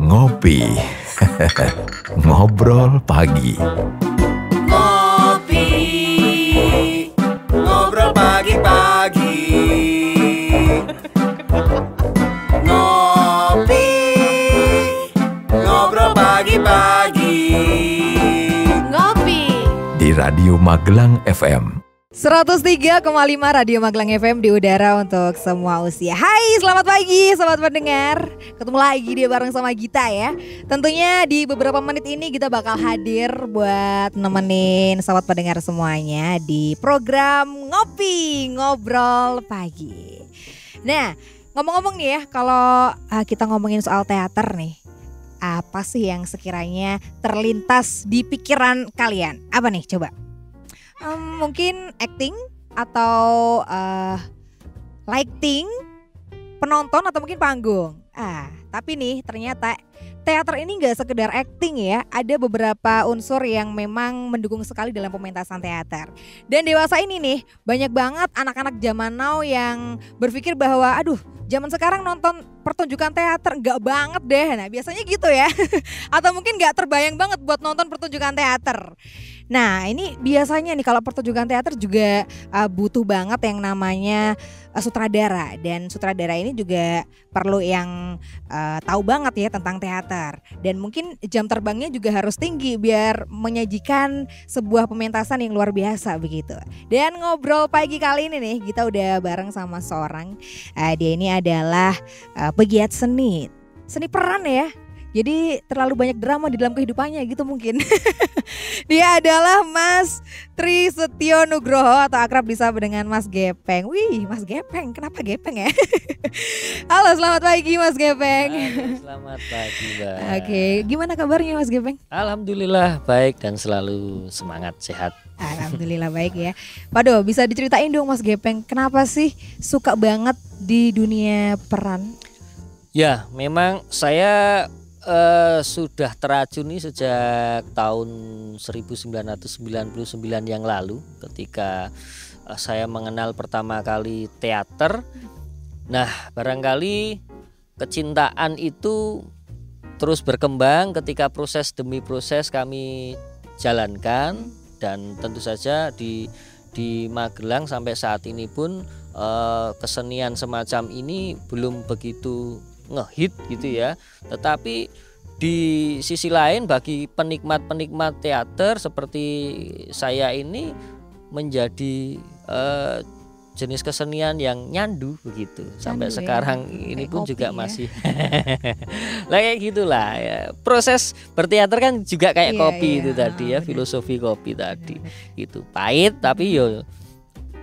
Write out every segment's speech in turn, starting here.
Ngopi. Ngobrol pagi. Ngopi, ngobrol pagi-pagi. Ngopi, ngobrol pagi-pagi. Ngopi Di Radio Magelang FM. 103,5 Radio Magelang FM di udara untuk semua usia. Hai, selamat pagi sobat pendengar. Ketemu lagi dia bareng sama Gita ya. Tentunya di beberapa menit ini kita bakal hadir buat nemenin sobat pendengar semuanya di program Ngopi Ngobrol Pagi. Nah, ngomong-ngomong nih ya, kalau kita ngomongin soal teater nih, apa sih yang sekiranya terlintas di pikiran kalian? Apa nih coba? Mungkin acting atau lighting, penonton atau mungkin panggung. Tapi nih ternyata teater ini gak sekedar acting ya. Ada beberapa unsur yang memang mendukung sekali dalam pementasan teater. Dan dewasa ini nih banyak banget anak-anak zaman now yang berpikir bahwa aduh, zaman sekarang nonton pertunjukan teater enggak banget deh. Nah biasanya gitu ya. Atau mungkin gak terbayang banget buat nonton pertunjukan teater. Nah ini biasanya nih kalau pertunjukan teater juga butuh banget yang namanya sutradara. Dan sutradara ini juga perlu yang tahu banget ya tentang teater. Dan mungkin jam terbangnya juga harus tinggi biar menyajikan sebuah pementasan yang luar biasa begitu. Dan ngobrol pagi kali ini nih kita udah bareng sama seorang, dia ini adalah pegiat seni peran ya. Jadi terlalu banyak drama di dalam kehidupannya gitu mungkin. Dia adalah Mas Tri Setio Nugroho atau akrab disapa dengan Mas Gepeng. Wih, Mas Gepeng, kenapa Gepeng ya? Halo, selamat pagi Mas Gepeng. Halo, selamat pagi Mbak. Oke, gimana kabarnya Mas Gepeng? Alhamdulillah baik dan selalu semangat sehat. Alhamdulillah baik ya. Waduh, bisa diceritain dong Mas Gepeng, kenapa sih suka banget di dunia peran? Ya, memang saya sudah teracuni sejak tahun 1999 yang lalu ketika saya mengenal pertama kali teater. Nah, barangkali kecintaan itu terus berkembang ketika proses demi proses kami jalankan, dan tentu saja di Magelang sampai saat ini pun kesenian semacam ini belum begitu ngehit gitu ya. Tetapi di sisi lain bagi penikmat-penikmat teater seperti saya ini menjadi jenis kesenian yang nyandu begitu. Sampai sekarang ini pun juga masih lah kayak gitulah ya. Proses berteater kan juga kayak kopi itu tadi ya, filosofi kopi tadi. Gitu. Pahit tapi yo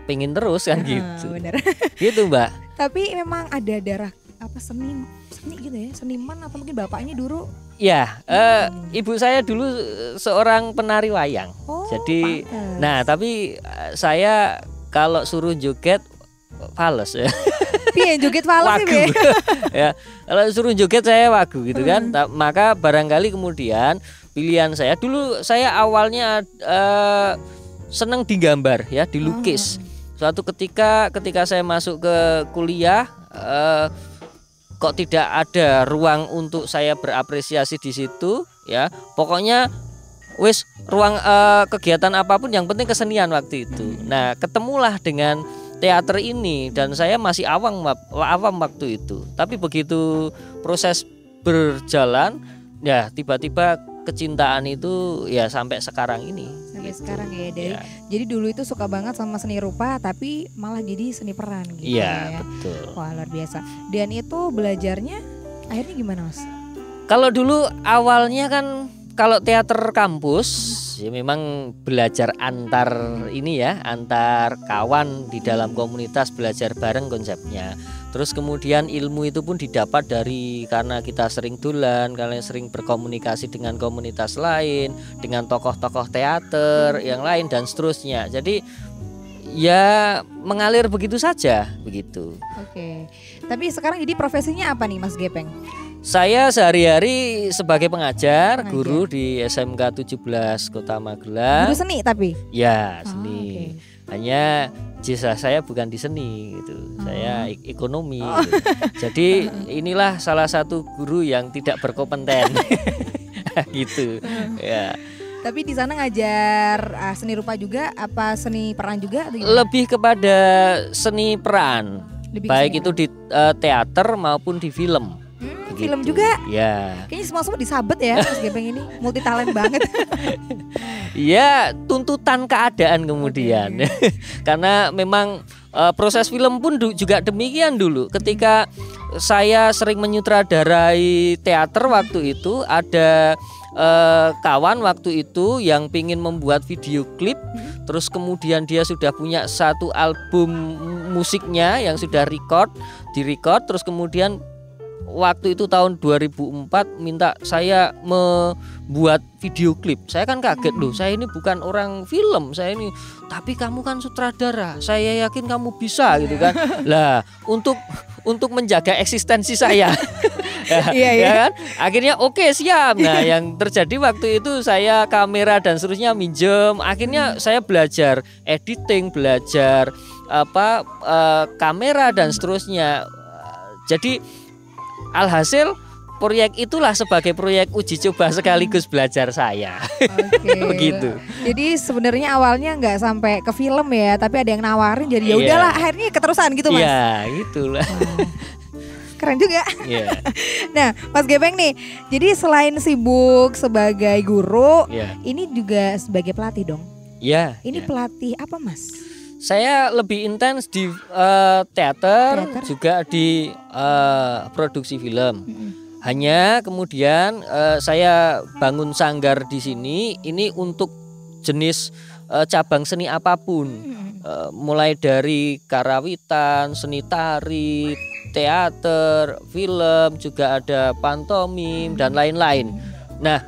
pengen terus kan gitu. Bener. Gitu Mbak. Tapi memang ada darah apa seni gitu ya, seniman atau mungkin bapaknya dulu? Ya, ibu saya dulu seorang penari wayang. Jadi, pantes. nah tapi saya kalau suruh joget fales ya. Piye joget fales sih? Ya, kalau suruh joget saya wagu gitu kan. Maka barangkali kemudian pilihan saya dulu, saya awalnya seneng digambar ya, dilukis. Suatu ketika saya masuk ke kuliah, kok tidak ada ruang untuk saya berapresiasi di situ ya. Pokoknya wis ruang kegiatan apapun yang penting kesenian waktu itu. Nah, ketemulah dengan teater ini dan saya masih awam waktu itu. Tapi begitu proses berjalan ya tiba-tiba kecintaan itu ya sampai sekarang ini. Sampai sekarang ya. Jadi dulu itu suka banget sama seni rupa tapi malah jadi seni peran gitu ya. Iya, betul. Wah, luar biasa. Dan itu belajarnya akhirnya gimana Mas? Kalau dulu awalnya kan kalau teater kampus ya memang belajar antar kawan di dalam komunitas, belajar bareng konsepnya. Terus kemudian ilmu itu pun didapat karena kita sering dolan, kalian sering berkomunikasi dengan komunitas lain, dengan tokoh-tokoh teater yang lain dan seterusnya. Jadi ya mengalir begitu saja begitu. Oke. Tapi sekarang jadi profesinya apa nih Mas Gepeng? Saya sehari-hari sebagai pengajar, guru di SMK 17 Kota Magelang. Guru seni tapi? Ya, seni. Hanya jasa saya bukan di seni gitu. Saya ekonomi gitu. Jadi inilah salah satu guru yang tidak berkompeten. Gitu. Ya. Tapi di sana ngajar seni rupa juga, apa seni peran juga? Atau gimana? Lebih kepada seni peran. Lebih ke Baik seni itu di teater maupun di film. Begitu. Film juga? Ya. Kayaknya semua disabet ya Mas Gepeng ini, multi talent banget. Ya, tuntutan keadaan kemudian. Karena memang proses film pun juga demikian dulu. Ketika saya sering menyutradarai teater waktu itu, ada kawan waktu itu yang pingin membuat video klip, terus kemudian dia sudah punya satu album musiknya yang sudah di-record, terus kemudian waktu itu tahun 2004 minta saya membuat video klip. Saya kan kaget loh, saya ini bukan orang film, saya ini, tapi kamu kan sutradara, saya yakin kamu bisa gitu kan. Lah, untuk menjaga eksistensi saya. Ya kan? Akhirnya oke, siap. Nah, yang terjadi waktu itu saya kamera dan seterusnya minjem. Akhirnya saya belajar editing, belajar kamera dan seterusnya. Jadi alhasil proyek itulah sebagai proyek uji coba sekaligus belajar saya. Oke. Begitu. Jadi sebenarnya awalnya nggak sampai ke film ya, tapi ada yang nawarin jadi ya udahlah, akhirnya keterusan gitu Mas. Iya, gitulah. Keren juga. Yeah. Nah, Mas Gepeng nih, jadi selain sibuk sebagai guru, ini juga sebagai pelatih dong. Iya. Ini pelatih apa Mas? Saya lebih intens di teater, juga di produksi film. Hanya kemudian saya bangun sanggar di sini, ini untuk jenis cabang seni apapun, mulai dari karawitan, seni tari, teater, film, juga ada pantomim dan lain-lain. Nah,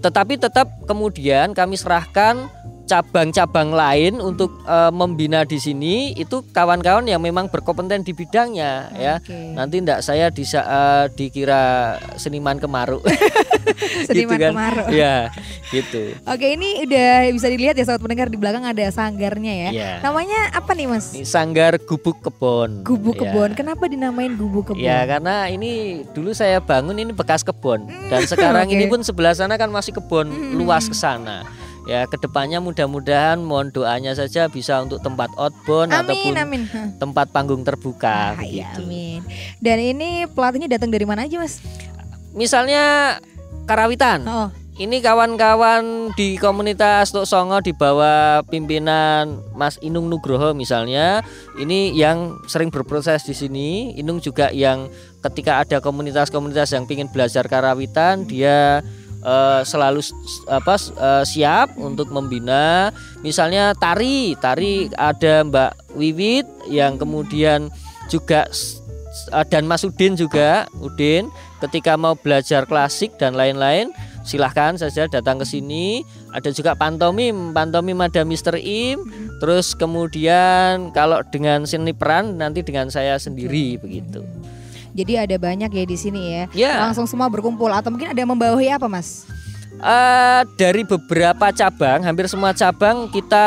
tetapi tetap kemudian kami serahkan cabang-cabang lain untuk membina di sini, itu kawan-kawan yang memang berkompeten di bidangnya ya. Nanti enggak saya dikira seniman kemaruk. Seniman gitu kan? kemaruk. Ya, gitu. Oke, ini udah bisa dilihat ya sobat pendengar, di belakang ada sanggarnya ya. Namanya apa nih Mas? Ini Sanggar Gubuk Kebon. Gubuk Kebon. Kenapa dinamain Gubuk Kebon? Ya karena ini dulu saya bangun ini bekas kebon, dan sekarang ini pun sebelah sana kan masih kebon luas ke sana. Ya, kedepannya mudah-mudahan mohon doanya saja bisa untuk tempat outbound ataupun tempat panggung terbuka. Ya, amin. Dan ini pelatihnya datang dari mana aja Mas? Misalnya karawitan. Ini kawan-kawan di komunitas Tuk Songo di bawah pimpinan Mas Inung Nugroho misalnya, ini yang sering berproses di sini. Inung juga yang ketika ada komunitas-komunitas yang ingin belajar karawitan, dia selalu siap untuk membina. Misalnya tari ada Mbak Wiwit yang kemudian juga dan Mas Udin juga, ketika mau belajar klasik dan lain-lain silahkan saja datang ke sini. Ada juga pantomim ada Mr. Im. Terus kemudian kalau dengan seni peran nanti dengan saya sendiri begitu. Jadi ada banyak ya di sini ya. Langsung semua berkumpul atau mungkin ada yang membawahi apa Mas? Dari beberapa cabang, hampir semua cabang kita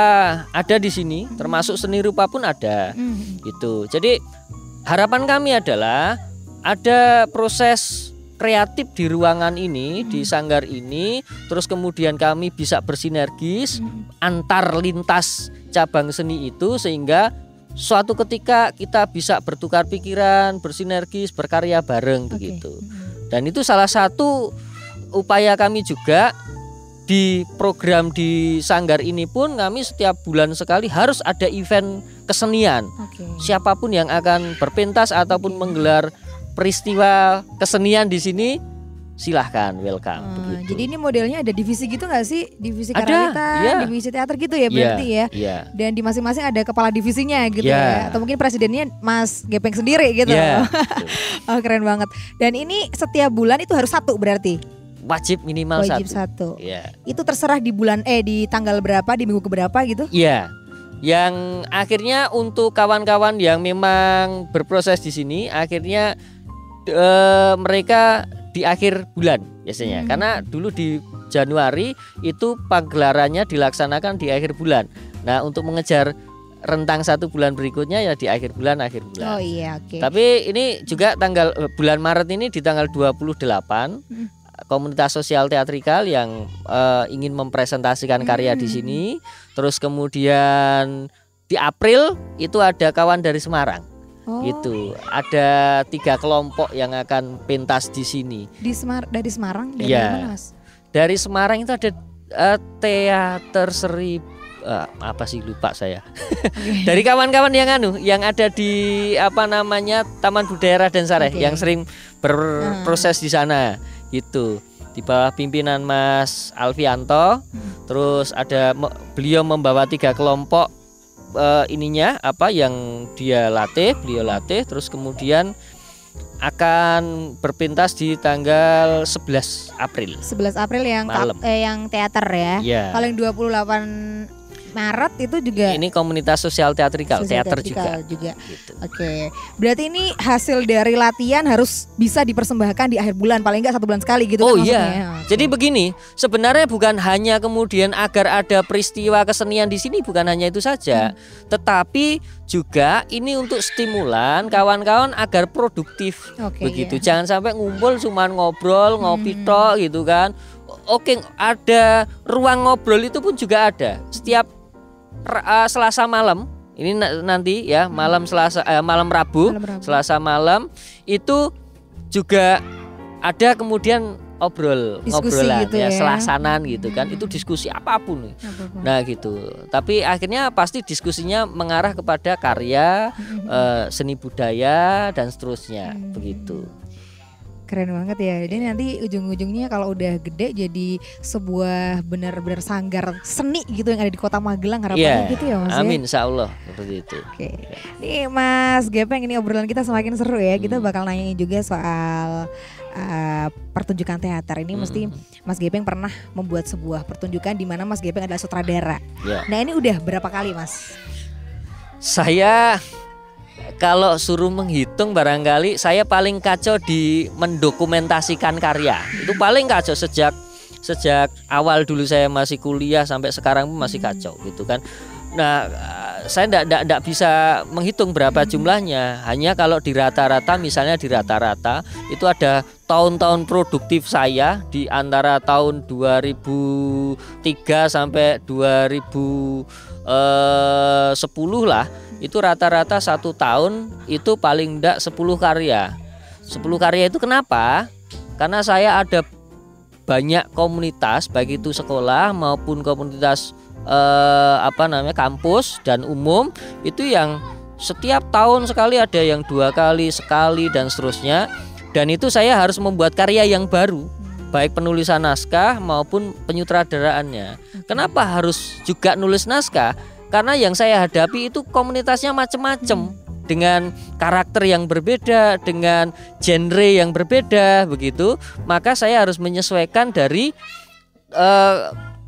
ada di sini, termasuk seni rupa pun ada. Gitu. Jadi harapan kami adalah ada proses kreatif di ruangan ini, di sanggar ini, terus kemudian kami bisa bersinergis antar lintas cabang seni itu, sehingga suatu ketika kita bisa bertukar pikiran, bersinergis, berkarya bareng begitu. Dan itu salah satu upaya kami juga di program di sanggar ini pun, kami setiap bulan sekali harus ada event kesenian. Siapapun yang akan berpentas ataupun menggelar peristiwa kesenian di sini, silahkan, welcome. Jadi ini modelnya ada divisi gitu nggak sih? Divisi karawitan, divisi teater gitu ya berarti ya. Dan di masing-masing ada kepala divisinya gitu ya. Atau mungkin presidennya Mas Gepeng sendiri gitu. Oh, keren banget. Dan ini setiap bulan itu harus satu berarti? Wajib minimal satu. Itu terserah di bulan di tanggal berapa, di minggu keberapa gitu? Iya. Yang akhirnya untuk kawan-kawan yang memang berproses di sini, akhirnya mereka di akhir bulan biasanya. Karena dulu di Januari itu pagelarannya dilaksanakan di akhir bulan. Nah, untuk mengejar rentang 1 bulan berikutnya ya di akhir bulan. Oh iya, oke. Tapi ini juga bulan Maret ini di tanggal 28 komunitas sosial teatrikal yang ingin mempresentasikan karya di sini. Terus kemudian di April itu ada kawan dari Semarang. Gitu. Ada 3 kelompok yang akan pentas di sini. Dari Semarang? Dari mana, Mas? Dari Semarang itu ada teater seribu apa sih lupa saya. Dari kawan-kawan yang ada di Taman Budaya Raden Saleh yang sering berproses di sana gitu. Di bawah pimpinan Mas Alfianto. Terus beliau membawa 3 kelompok yang beliau latih terus kemudian akan berpentas di tanggal 11 April. 11 April yang teater ya. Kalau yang 28 Maret itu juga ini komunitas sosial teatrikal, teater juga. Gitu. Oke. Berarti ini hasil dari latihan harus bisa dipersembahkan di akhir bulan, paling enggak 1 bulan sekali gitu kan maksudnya. Iya. Jadi begini, sebenarnya bukan hanya kemudian agar ada peristiwa kesenian di sini, bukan hanya itu saja. Tetapi juga ini untuk stimulan kawan-kawan agar produktif. Begitu. Jangan sampai ngumpul cuma ngobrol, ngopi tok gitu kan. Oke, ada ruang ngobrol itu pun juga ada. Setiap Selasa malam ini nanti ya malam Rabu, Selasa malam itu juga ada kemudian obrolan gitu ya, selasanan gitu kan. Itu diskusi apapun. Nah gitu. Tapi akhirnya pasti diskusinya mengarah kepada karya, seni budaya dan seterusnya begitu. Keren banget ya. Jadi nanti ujung-ujungnya kalau udah gede jadi sebuah benar-benar sanggar seni gitu yang ada di Kota Magelang, harapannya gitu ya Mas. Amin, insyaallah seperti itu. Oke. Nih Mas Gepeng, ini obrolan kita semakin seru ya. Kita bakal nanyain juga soal pertunjukan teater. Ini mesti Mas Gepeng pernah membuat sebuah pertunjukan di mana Mas Gepeng adalah sutradara. Nah, ini udah berapa kali Mas? Saya kalau suruh menghitung barangkali saya paling kacau di mendokumentasikan karya. Itu paling kacau sejak awal dulu saya masih kuliah sampai sekarang pun masih kacau gitu kan. Nah, saya enggak bisa menghitung berapa jumlahnya. Hanya kalau di rata-rata itu ada tahun-tahun produktif saya di antara tahun 2003 sampai 2010 lah. Itu rata-rata 1 tahun itu paling enggak 10 karya. 10 karya itu kenapa? Karena saya ada banyak komunitas, baik itu sekolah maupun komunitas kampus dan umum, itu yang setiap tahun sekali, ada yang 2 kali, sekali dan seterusnya. Dan itu saya harus membuat karya yang baru, baik penulisan naskah maupun penyutradaraannya. Kenapa harus juga nulis naskah? Karena yang saya hadapi itu komunitasnya macam-macam, dengan karakter yang berbeda, dengan genre yang berbeda begitu. Maka saya harus menyesuaikan dari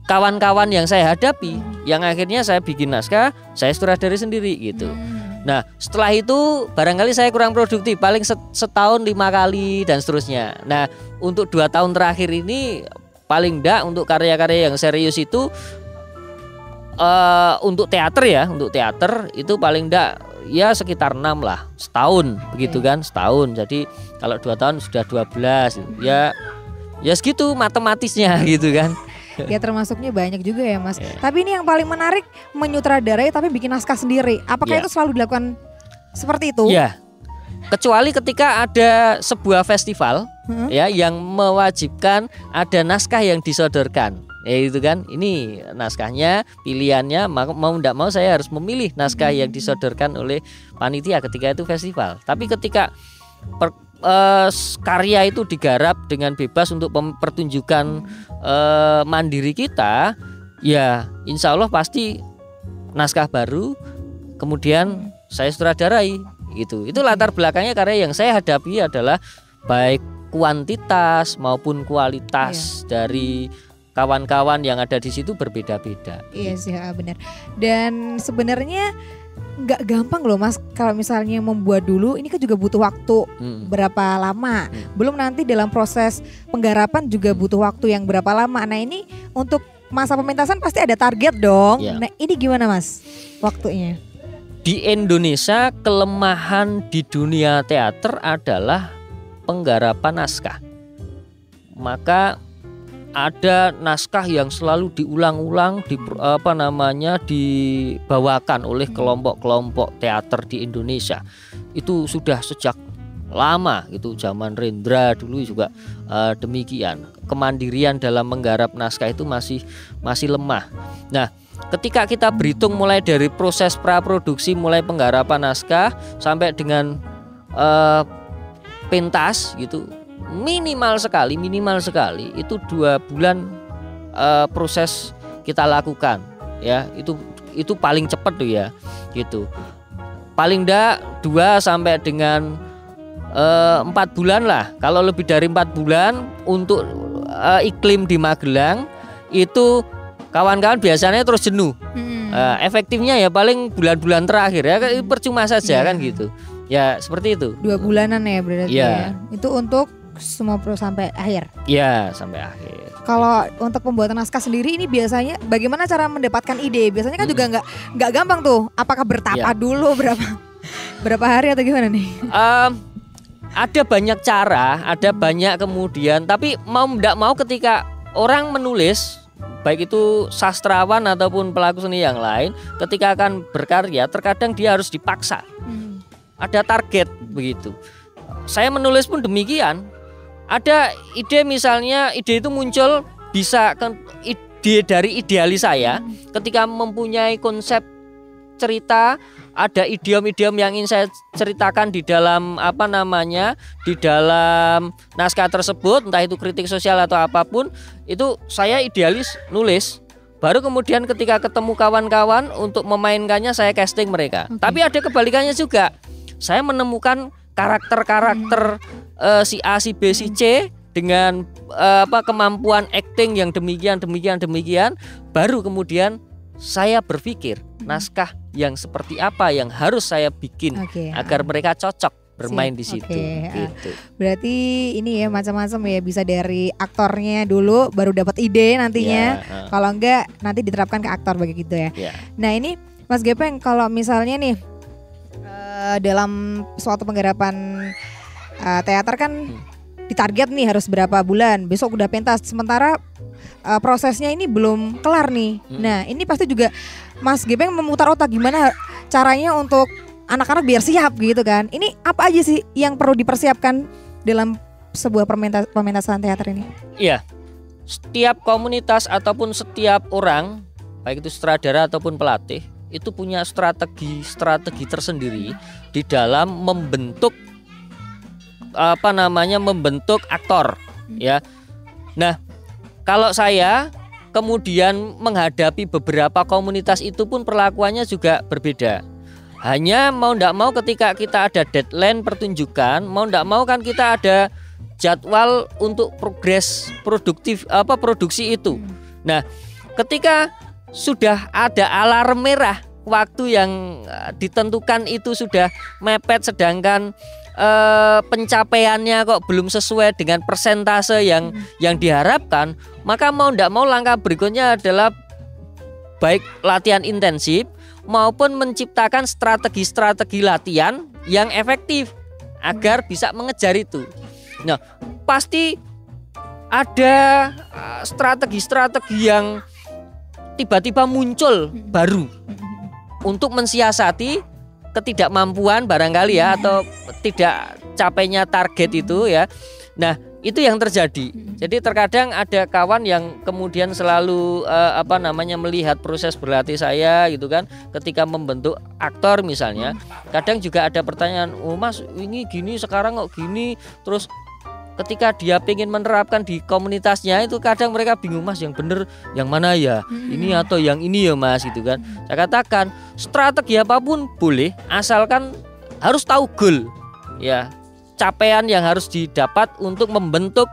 kawan-kawan yang saya hadapi, yang akhirnya saya bikin naskah, saya sutradari sendiri gitu. Nah, setelah itu barangkali saya kurang produktif, paling setahun 5 kali dan seterusnya. Nah, untuk 2 tahun terakhir ini paling enggak untuk karya-karya yang serius itu untuk teater itu paling enggak ya sekitar 6 lah, setahun begitu kan, setahun. Jadi kalau 2 tahun sudah 12 ya segitu matematisnya gitu kan. Ya termasuknya banyak juga ya Mas. Tapi ini yang paling menarik, menyutradarai tapi bikin naskah sendiri. Apakah itu selalu dilakukan seperti itu? Ya. Kecuali ketika ada sebuah festival ya yang mewajibkan ada naskah yang disodorkan. Ya itu kan, ini naskahnya, pilihannya mau tidak mau saya harus memilih naskah yang disodorkan oleh panitia ketika itu festival. Tapi ketika karya itu digarap dengan bebas untuk pertunjukan mandiri kita, ya insya Allah pasti naskah baru kemudian saya sutradarai gitu. Itu latar belakangnya karya yang saya hadapi adalah baik kuantitas maupun kualitas dari kawan-kawan yang ada di situ berbeda-beda. Iya sih, benar. Dan sebenarnya nggak gampang loh Mas, kalau misalnya membuat dulu ini kan juga butuh waktu berapa lama. Belum nanti dalam proses penggarapan juga butuh waktu yang berapa lama. Nah ini untuk masa pementasan pasti ada target dong. Nah ini gimana Mas waktunya? di Indonesia kelemahan di dunia teater adalah penggarapan naskah. Maka ada naskah yang selalu diulang-ulang dibawakan oleh kelompok-kelompok teater di Indonesia. Itu sudah sejak lama, itu zaman Rendra dulu juga demikian. Kemandirian dalam menggarap naskah itu masih lemah. Nah, ketika kita berhitung mulai dari proses praproduksi, mulai penggarapan naskah sampai dengan pentas gitu, minimal sekali itu 2 bulan proses kita lakukan ya. Itu paling cepat tuh ya gitu. Paling enggak 2 sampai dengan 4 bulan lah. Kalau lebih dari 4 bulan untuk iklim di Magelang itu kawan-kawan biasanya terus jenuh. Efektifnya ya paling bulan-bulan terakhir ya, percuma saja kan gitu. Ya seperti itu. 2 bulanan ya berarti ya. Itu untuk semua sampai akhir. Iya, sampai akhir. Kalau untuk pembuatan naskah sendiri ini biasanya bagaimana cara mendapatkan ide? Biasanya kan juga nggak gampang tuh. Apakah bertapa dulu berapa hari atau gimana nih? Ada banyak cara, ada banyak kemudian. Tapi mau tidak mau ketika orang menulis, baik itu sastrawan ataupun pelaku seni yang lain, ketika akan berkarya, terkadang dia harus dipaksa. Ada target begitu. Saya menulis pun demikian. Ada ide, misalnya ide itu muncul bisa ide dari idealis saya ketika mempunyai konsep cerita, ada idiom-idiom yang ingin saya ceritakan di dalam di dalam naskah tersebut, entah itu kritik sosial atau apapun, itu saya idealis nulis. Baru kemudian ketika ketemu kawan-kawan untuk memainkannya, saya casting mereka. Tapi ada kebalikannya juga. Saya menemukan karakter-karakter si A, si B, si C dengan kemampuan acting yang demikian, baru kemudian saya berpikir naskah yang seperti apa yang harus saya bikin agar mereka cocok bermain di situ. Gitu. Berarti ini ya macam-macam ya, bisa dari aktornya dulu baru dapat ide nantinya. Kalau enggak nanti diterapkan ke aktor begitu ya. Nah, ini Mas Gepeng, kalau misalnya nih dalam suatu penggarapan teater kan ditarget nih harus berapa bulan, besok udah pentas, sementara prosesnya ini belum kelar nih. Nah, ini pasti juga Mas Gepeng memutar otak gimana caranya untuk anak-anak biar siap gitu kan. Ini apa aja sih yang perlu dipersiapkan dalam sebuah pementasan teater ini? Iya, setiap komunitas ataupun setiap orang, baik itu sutradara ataupun pelatih, itu punya strategi tersendiri di dalam membentuk membentuk aktor ya. Nah, kalau saya kemudian menghadapi beberapa komunitas itu pun perlakuannya juga berbeda. Hanya mau tidak mau ketika kita ada deadline pertunjukan, mau tidak mau kan kita ada jadwal untuk produksi itu. Nah, ketika sudah ada alarm merah, waktu yang ditentukan itu sudah mepet, sedangkan pencapaiannya kok belum sesuai dengan persentase yang diharapkan, maka mau tidak mau langkah berikutnya adalah baik latihan intensif maupun menciptakan strategi latihan yang efektif agar bisa mengejar itu. Nah, pasti ada strategi yang tiba-tiba muncul baru untuk mensiasati ketidakmampuan barangkali ya, atau tidak capainya target itu ya. Nah, itu yang terjadi. Jadi terkadang ada kawan yang kemudian selalu melihat proses berlatih saya gitu kan, ketika membentuk aktor misalnya. Kadang juga ada pertanyaan, "Oh Mas, ini gini sekarang kok gini?" Terus ketika dia pengen menerapkan di komunitasnya itu kadang mereka bingung, "Mas, yang bener yang mana ya? Ini atau yang ini ya Mas?" gitu kan. Saya katakan strategi apapun boleh, asalkan harus tahu goal ya, capaian yang harus didapat untuk membentuk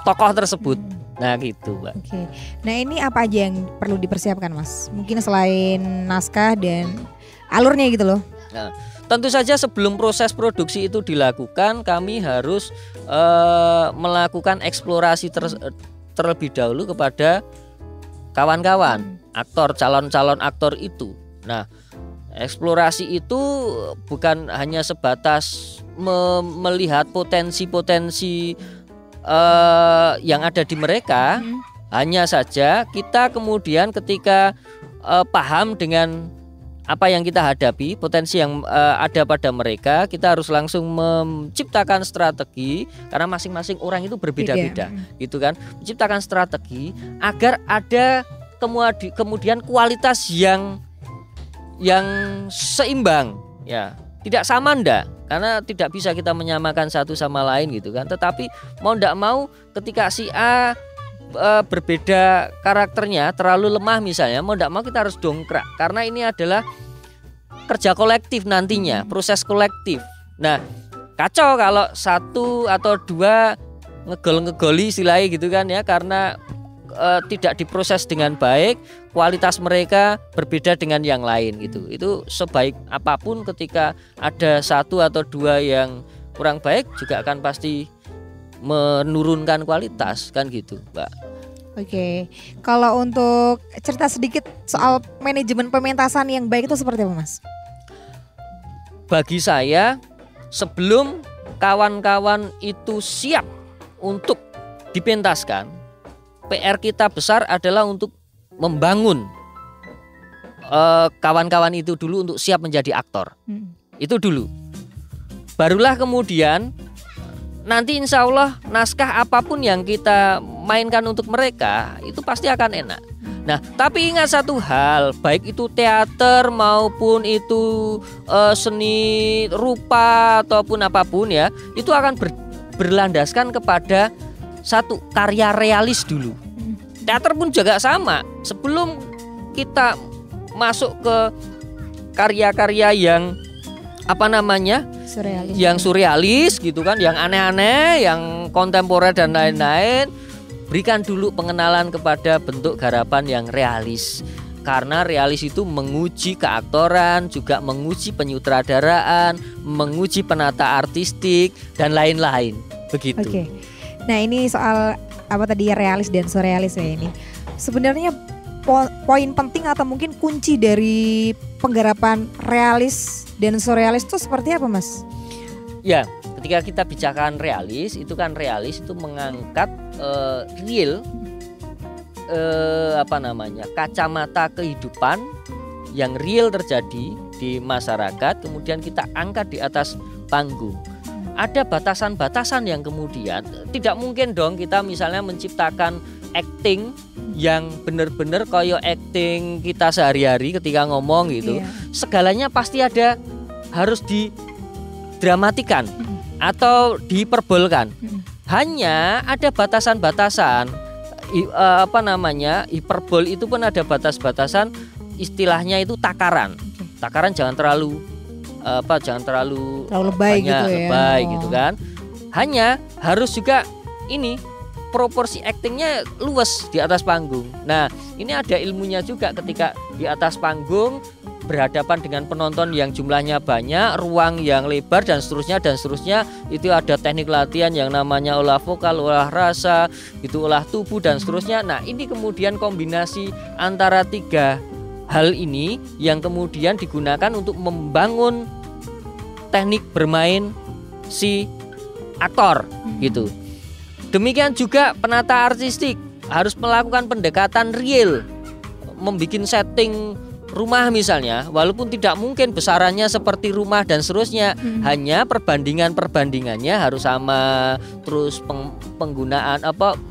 tokoh tersebut. Nah gitu Mbak. Oke. Nah, ini apa aja yang perlu dipersiapkan Mas? Mungkin selain naskah dan alurnya gitu loh. Nah, tentu saja sebelum proses produksi itu dilakukan, kami harus melakukan eksplorasi terlebih dahulu kepada kawan-kawan aktor, calon-calon aktor itu. Nah, Eksplorasi itu bukan hanya sebatas melihat potensi-potensi yang ada di mereka. Hanya saja kita kemudian ketika paham dengan apa yang kita hadapi, potensi yang ada pada mereka, kita harus langsung menciptakan strategi, karena masing-masing orang itu berbeda-beda, gitu kan. Menciptakan strategi agar ada kemudian kualitas yang seimbang, ya, tidak sama ndak, karena tidak bisa kita menyamakan satu sama lain, gitu kan. Tetapi mau ndak mau ketika si A berbeda karakternya, terlalu lemah misalnya, mau ndak mau kita harus dongkrak, karena ini adalah kerja kolektif nantinya, proses kolektif. Nah, kacau kalau satu atau dua ngegoli istilahnya, gitu kan ya, karena tidak diproses dengan baik, kualitas mereka berbeda dengan yang lain, gitu. Itu sebaik apapun ketika ada satu atau dua yang kurang baik juga akan pasti menurunkan kualitas, kan gitu, Mbak. Oke, kalau untuk cerita sedikit soal manajemen pementasan yang baik itu seperti apa, Mas? Bagi saya, sebelum kawan-kawan itu siap untuk dipentaskan, PR kita besar adalah untuk membangun kawan-kawan itu dulu untuk siap menjadi aktor. Itu dulu. Barulah kemudian nanti insya Allah naskah apapun yang kita mainkan untuk mereka itu pasti akan enak. Nah, tapi ingat satu hal, baik itu teater maupun itu seni rupa ataupun apapun ya, itu akan berlandaskan kepada satu karya realis dulu. Teater pun juga sama. Sebelum kita masuk ke karya-karya yang surrealis. Yang surrealis gitu kan, yang aneh-aneh, yang kontemporer dan lain-lain, berikan dulu pengenalan kepada bentuk garapan yang realis. Karena realis itu menguji keaktoran, juga menguji penyutradaraan, menguji penata artistik dan lain-lain. Begitu. Oke. Nah, ini soal apa tadi, realis dan surrealis ya ini. Sebenarnya poin penting atau mungkin kunci dari penggarapan realis dan surrealis itu seperti apa, Mas? Ya, ketika kita bicarakan realis, itu kan realis itu mengangkat real, kacamata kehidupan yang real terjadi di masyarakat, kemudian kita angkat di atas panggung. Ada batasan-batasan yang kemudian tidak mungkin dong kita misalnya menciptakan acting yang benar-benar kayak acting kita sehari-hari ketika ngomong gitu. Segalanya pasti ada harus didramatikan atau dihiperbolkan. Hanya ada batasan-batasan. Hiperbol itu pun ada batas-batasan, istilahnya itu takaran. Takaran jangan terlalu lebay banyak, gitu ya. Lebay gitu kan. Hanya harus juga ini proporsi aktingnya luas di atas panggung. Nah, ini ada ilmunya juga ketika di atas panggung berhadapan dengan penonton yang jumlahnya banyak, ruang yang lebar dan seterusnya, itu ada teknik latihan yang namanya olah vokal, olah rasa, itu olah tubuh dan seterusnya. Nah, ini kemudian kombinasi antara tiga hal ini yang kemudian digunakan untuk membangun teknik bermain si aktor gitu. Demikian juga penata artistik harus melakukan pendekatan real, membuat setting rumah misalnya, walaupun tidak mungkin besarannya seperti rumah dan seterusnya, hanya perbandingannya harus sama, terus penggunaan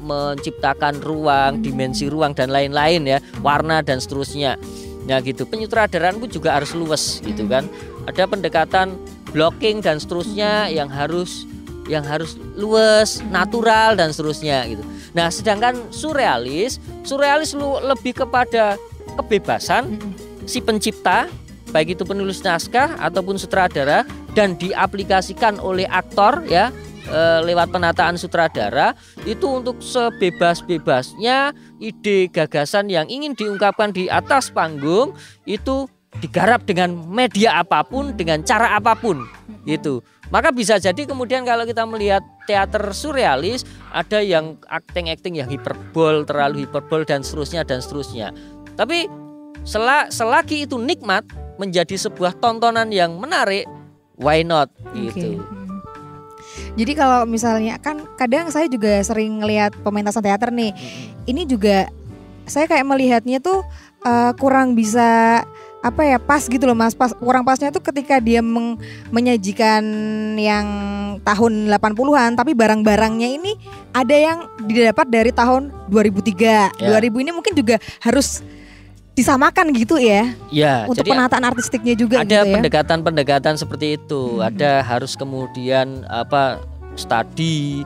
menciptakan ruang, dimensi ruang dan lain-lain ya, warna dan seterusnya. Nah gitu, penyutradaraan pun juga harus luas gitu kan. Ada pendekatan blocking dan seterusnya yang harus luas, natural dan seterusnya gitu. Nah, sedangkan surrealis lebih kepada kebebasan si pencipta, baik itu penulis naskah ataupun sutradara, dan diaplikasikan oleh aktor ya lewat penataan sutradara itu untuk sebebas-bebasnya ide gagasan yang ingin diungkapkan di atas panggung itu digarap dengan media apapun, dengan cara apapun gitu. Maka bisa jadi kemudian kalau kita melihat teater surrealis ada yang acting yang hiperbol, terlalu hiperbol dan seterusnya. Tapi selagi itu nikmat, menjadi sebuah tontonan yang menarik, why not Oke. gitu. Jadi kalau misalnya kan kadang saya juga sering ngelihat pementasan teater nih. Ini juga saya kayak melihatnya tuh kurang bisa pas gitu loh Mas. Kurang pasnya tuh ketika dia menyajikan yang tahun 80-an tapi barang-barangnya ini ada yang didapat dari tahun 2003. 2000 ini mungkin juga harus disamakan gitu ya. Ya, untuk jadi penataan artistiknya juga ada gitu ya. pendekatan-pendekatan seperti itu. Ada harus kemudian studi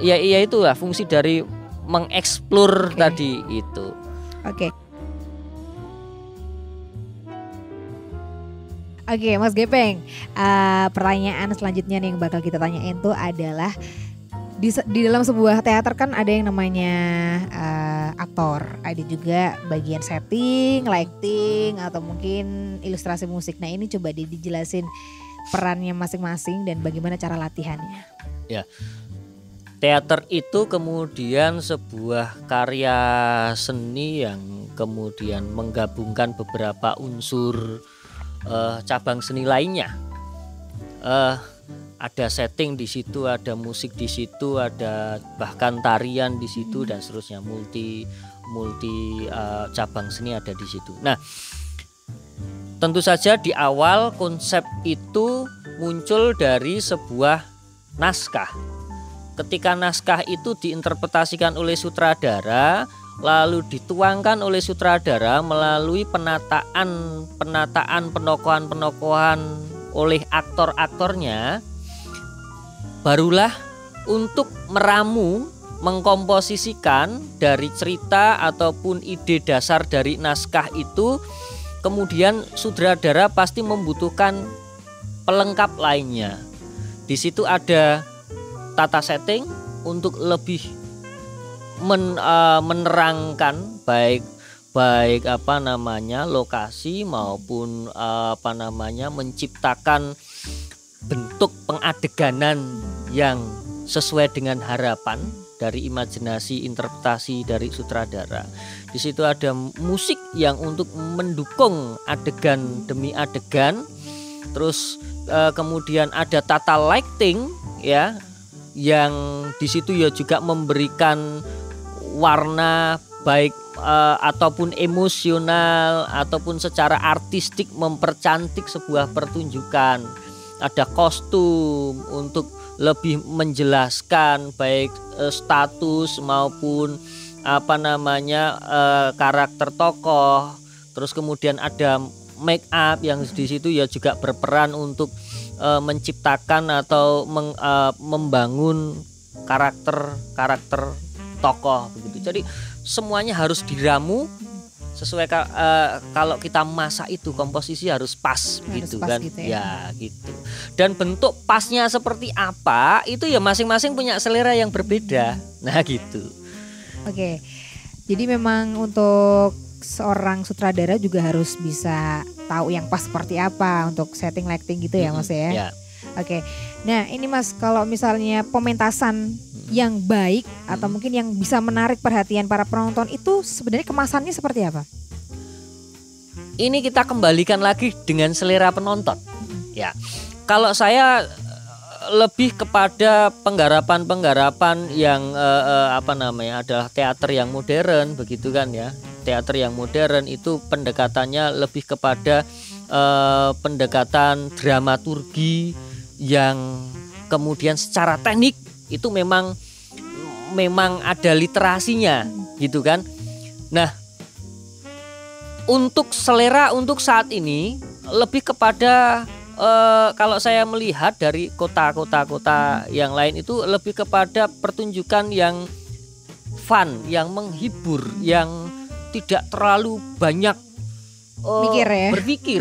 ya itulah fungsi dari mengeksplor tadi itu. Oke. Oke, Mas Gepeng, pertanyaan selanjutnya nih yang bakal kita tanyain tuh adalah di dalam sebuah teater kan ada yang namanya aktor, ada juga bagian setting, lighting, atau mungkin ilustrasi musik. Nah ini coba dijelasin perannya masing-masing dan bagaimana cara latihannya. Ya, teater itu kemudian sebuah karya seni yang kemudian menggabungkan beberapa unsur cabang seni lainnya. Ada setting di situ, ada musik di situ, ada bahkan tarian di situ dan seterusnya, multi cabang seni ada di situ. Nah, tentu saja di awal konsep itu muncul dari sebuah naskah. Ketika naskah itu diinterpretasikan oleh sutradara, lalu dituangkan oleh sutradara melalui penataan penokohan oleh aktor-aktornya, barulah untuk meramu, mengkomposisikan dari cerita ataupun ide dasar dari naskah itu, kemudian sutradara pasti membutuhkan pelengkap lainnya. Di situ ada tata setting untuk lebih menerangkan baik lokasi maupun menciptakan bentuk pengadeganan yang sesuai dengan harapan dari imajinasi interpretasi dari sutradara. Di situ ada musik yang untuk mendukung adegan demi adegan. Terus kemudian ada tata lighting ya, yang di situ ya juga memberikan warna baik ataupun emosional ataupun secara artistik mempercantik sebuah pertunjukan. Ada kostum untuk lebih menjelaskan baik status maupun karakter tokoh. Terus kemudian ada make up yang di situ ya juga berperan untuk menciptakan atau membangun karakter tokoh begitu. Jadi semuanya harus diramu sesuai kalau kita masak itu komposisi harus pas gitu kan gitu ya gitu. Dan bentuk pasnya seperti apa itu ya masing-masing punya selera yang berbeda. Nah gitu. Oke. Jadi memang untuk seorang sutradara juga harus bisa tahu yang pas seperti apa untuk setting lighting gitu ya Mas ya. Ya. Oke. Nah, ini Mas kalau misalnya pementasan yang baik atau mungkin yang bisa menarik perhatian para penonton itu sebenarnya kemasannya seperti apa? Ini kita kembalikan lagi dengan selera penonton. Ya. Kalau saya lebih kepada penggarapan yang adalah teater yang modern begitu kan ya. Teater yang modern itu pendekatannya lebih kepada pendekatan dramaturgi yang kemudian secara teknik itu memang ada literasinya gitu kan. Nah, untuk selera untuk saat ini lebih kepada kalau saya melihat dari kota-kota yang lain itu lebih kepada pertunjukan yang fun, yang menghibur, yang tidak terlalu banyak berpikir.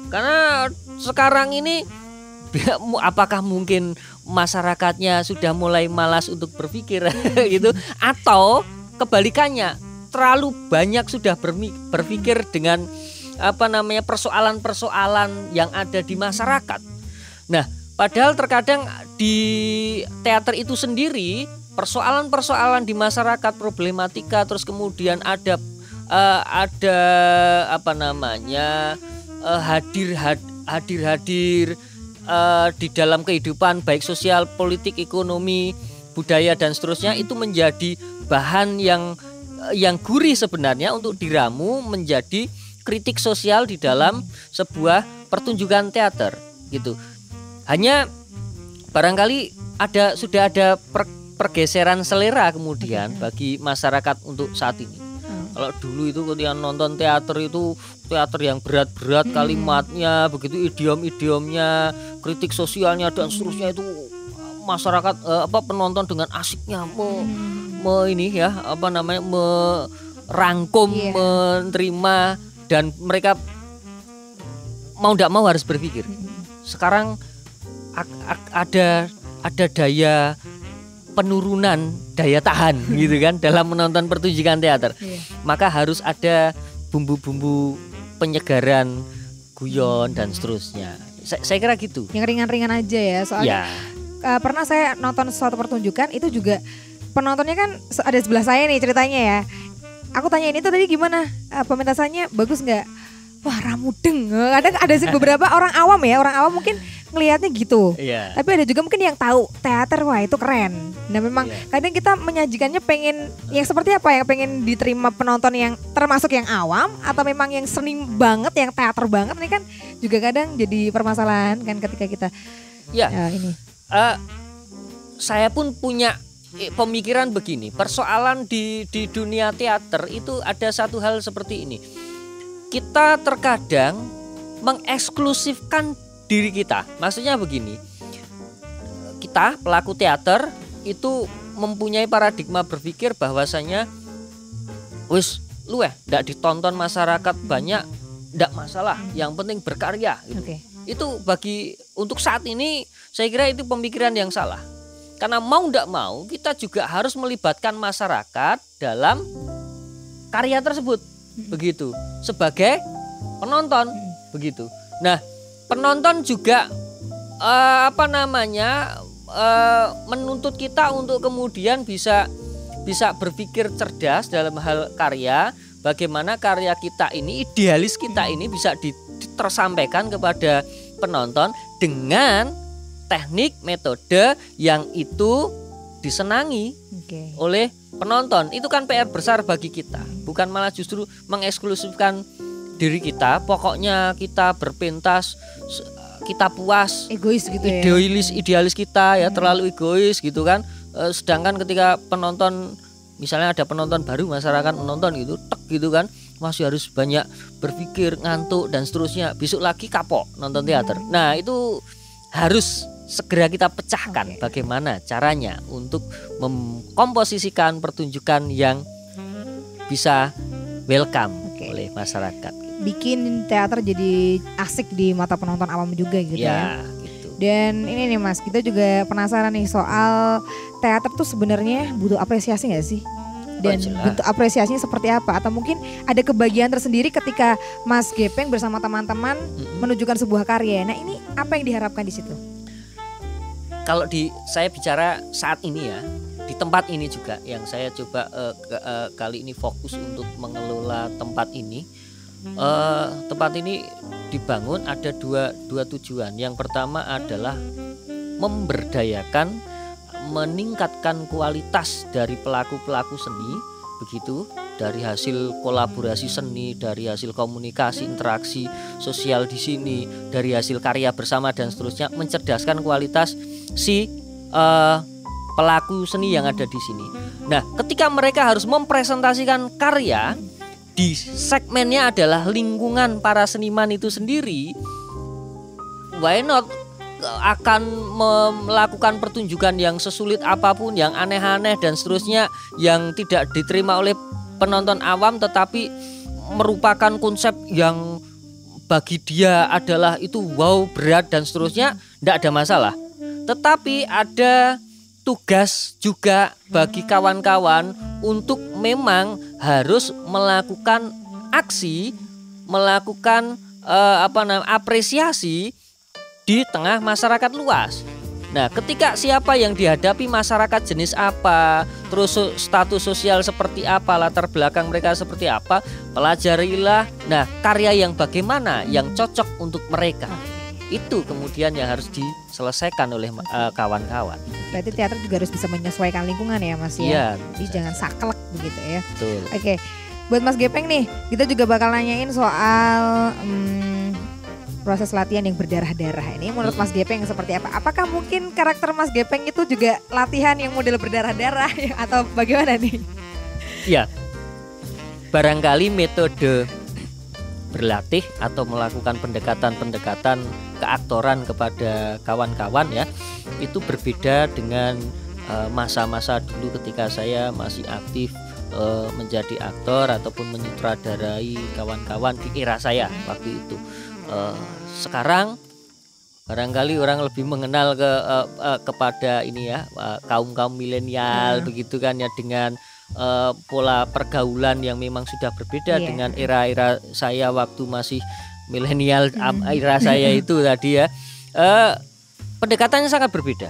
Karena sekarang ini apakah mungkin masyarakatnya sudah mulai malas untuk berpikir gitu, atau kebalikannya terlalu banyak sudah berpikir dengan persoalan-persoalan yang ada di masyarakat. Nah, padahal terkadang di teater itu sendiri persoalan-persoalan di masyarakat, problematika, terus kemudian ada hadir di dalam kehidupan baik sosial, politik, ekonomi, budaya dan seterusnya itu menjadi bahan yang gurih sebenarnya untuk diramu menjadi kritik sosial di dalam sebuah pertunjukan teater gitu. Hanya barangkali sudah ada pergeseran selera kemudian bagi masyarakat untuk saat ini. Kalau dulu itu ketika nonton teater itu teater yang berat-berat kalimatnya, begitu idiom-idiomnya, kritik sosialnya dan seterusnya itu masyarakat penonton dengan asiknya merangkum, menerima dan mereka mau tidak mau harus berpikir. Sekarang ada daya penurunan daya tahan gitu kan dalam menonton pertunjukan teater. Maka harus ada bumbu-bumbu penyegaran, guyon dan seterusnya. Saya kira gitu. Yang ringan-ringan aja ya. Soalnya pernah saya nonton suatu pertunjukan itu juga penontonnya kan ada sebelah saya nih ceritanya ya. Aku tanya ini tuh tadi gimana? Pementasannya bagus nggak? Wah ramudeng. Kadang ada sih beberapa orang awam mungkin ngelihatnya gitu. Tapi ada juga mungkin yang tahu teater, wah itu keren. Nah memang kadang kita menyajikannya pengen yang seperti apa, yang pengen diterima penonton yang termasuk yang awam atau memang yang seni banget, yang teater banget. Ini kan juga kadang jadi permasalahan kan ketika kita ini. Saya pun punya pemikiran begini. Persoalan di dunia teater itu ada satu hal seperti ini. Kita terkadang mengeksklusifkan diri kita. Maksudnya begini, kita pelaku teater itu mempunyai paradigma berpikir bahwasanya ndak ditonton masyarakat banyak, ndak masalah, yang penting berkarya gitu. Itu untuk saat ini saya kira itu pemikiran yang salah. Karena mau ndak mau kita juga harus melibatkan masyarakat dalam karya tersebut. Begitu, sebagai penonton begitu. Nah, penonton juga menuntut kita untuk kemudian bisa berpikir cerdas dalam hal karya, bagaimana karya kita ini, idealis kita ini bisa tersampaikan kepada penonton dengan teknik metode yang itu disenangi oleh penonton. Itu kan PR besar bagi kita, bukan malah justru mengeksklusifkan diri kita. Pokoknya kita berpentas, kita puas, egois gitu ya. Idealis kita ya terlalu egois gitu kan. Sedangkan ketika penonton, misalnya ada penonton baru, masyarakat menonton gitu, gitu kan, masih harus banyak berpikir, ngantuk dan seterusnya. Besok lagi kapok nonton teater. Nah itu harus segera kita pecahkan bagaimana caranya untuk mengkomposisikan pertunjukan yang bisa welcome oleh masyarakat. Bikin teater jadi asik di mata penonton awam juga gitu ya. Gitu. Dan ini nih Mas, kita juga penasaran nih soal teater tuh sebenarnya butuh apresiasi nggak sih? Dan bentuk apresiasinya seperti apa? Atau mungkin ada kebahagiaan tersendiri ketika Mas Gepeng bersama teman-teman menunjukkan sebuah karya. Nah ini apa yang diharapkan di situ? Kalau saya bicara saat ini ya, di tempat ini juga yang saya coba kali ini fokus untuk mengelola tempat ini. Tempat ini dibangun ada dua tujuan. Yang pertama adalah memberdayakan, meningkatkan kualitas dari pelaku-pelaku seni, begitu, dari hasil kolaborasi seni, dari hasil komunikasi, interaksi sosial di sini, dari hasil karya bersama dan seterusnya, mencerdaskan kualitas si pelaku seni yang ada di sini. Nah, ketika mereka harus mempresentasikan karya, di segmennya adalah lingkungan para seniman itu sendiri, why not akan melakukan pertunjukan yang sesulit apapun, yang aneh-aneh dan seterusnya, yang tidak diterima oleh penonton awam, tetapi merupakan konsep yang bagi dia adalah itu wow, berat dan seterusnya, tidak ada masalah. Tetapi ada tugas juga bagi kawan-kawan untuk memang harus melakukan aksi, melakukan apresiasi di tengah masyarakat luas. Nah, ketika siapa yang dihadapi masyarakat jenis apa, terus status sosial seperti apa, latar belakang mereka seperti apa, pelajarilah. Nah, karya yang bagaimana yang cocok untuk mereka. Itu kemudian yang harus diselesaikan oleh kawan-kawan. Berarti teater juga harus bisa menyesuaikan lingkungan ya Mas ya. Iya. Jadi jangan saklek begitu ya. Betul. Oke, buat Mas Gepeng nih, kita juga bakal nanyain soal proses latihan yang berdarah-darah. Ini menurut Mas Gepeng seperti apa? Apakah mungkin karakter Mas Gepeng itu juga latihan yang model berdarah-darah atau bagaimana nih? Ya, barangkali metode berlatih atau melakukan pendekatan-pendekatan keaktoran kepada kawan-kawan ya, itu berbeda dengan masa-masa dulu ketika saya masih aktif menjadi aktor ataupun menyutradarai kawan-kawan di era saya waktu itu. Sekarang barangkali orang lebih mengenal kepada ini ya, kaum milenial begitu kan ya, dengan pola pergaulan yang memang sudah berbeda dengan era-era saya waktu masih milenial, era saya itu tadi ya. Pendekatannya sangat berbeda.